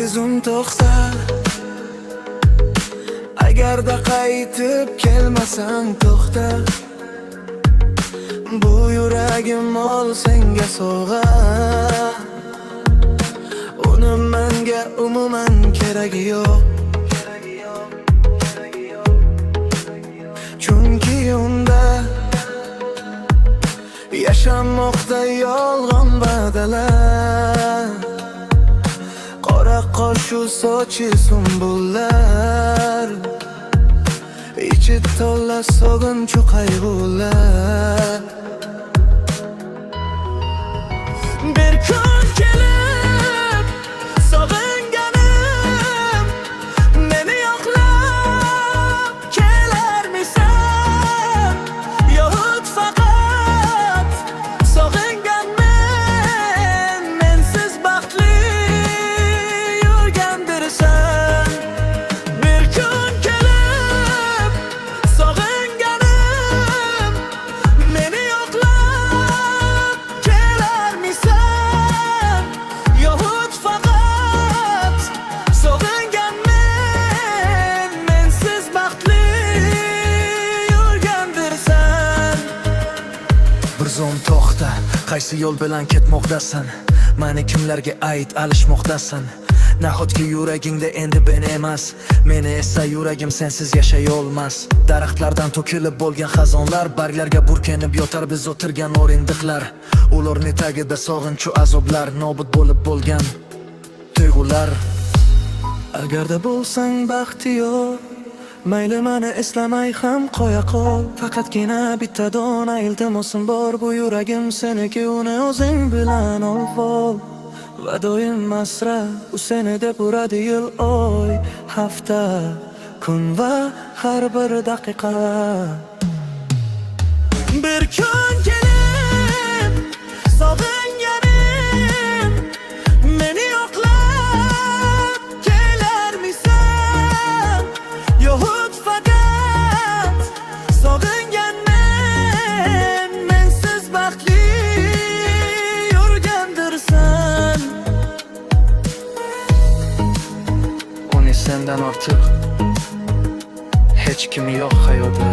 bir zum to'xta. Agarda qaytib kelmasang to'xta. Bu yuragim ol senga sovg'a. Uni menga umuman keragi yo'q. Chunki unda yashamoqda yolg'on va'dalar. Qora qoshu sochi sumbullar, ichi to'la sog'inchu qayg'ular. Bir kun kelib sog'inganim, meni yo'qlab kelarmisan? Yo'q, faqat sog'inganman, mensiz baxtli yurgandirsan. Bir kun kelib sog'inganim, meni yo'qlab kelarmisan? Yo'q, faqat sog'inganman, mensiz baxtli yurgandirsan. Bir zum to'xta, qaysi yo'l bilan ketmoqdasan? Meni kimlarga ait alishmoqdasan? Nahotki yuragingda endi ben emas, meni esa yuragim sensiz yashay olmas. Daraxtlardan to'kilib bo'lgan xazonlar, barglarga burkanib yotar biz o'tirgan o'rindiqlar. Ularning tagida sog'inchu azoblar, nobud bo'lib bo'lgan tuyg'ular. Agarda bo'lsang baxtiyor, mayli meni eslamay ham qo'ya qol. Faqatgina bitta dona iltimosim bor, bu yuragim seniki, uni o'zing bilan olib ol. Va doim masra u seni deb uradi yil, oy, hafta, kun va har bir daqiqa. Bir kun kelib sog'inganim, meni yo'qlab kelarmisan? Yo'q, faqat sog'inganman, mensiz baxtli yurgandirsan. Uni sendan ortiq hech kim yo'q hayotda.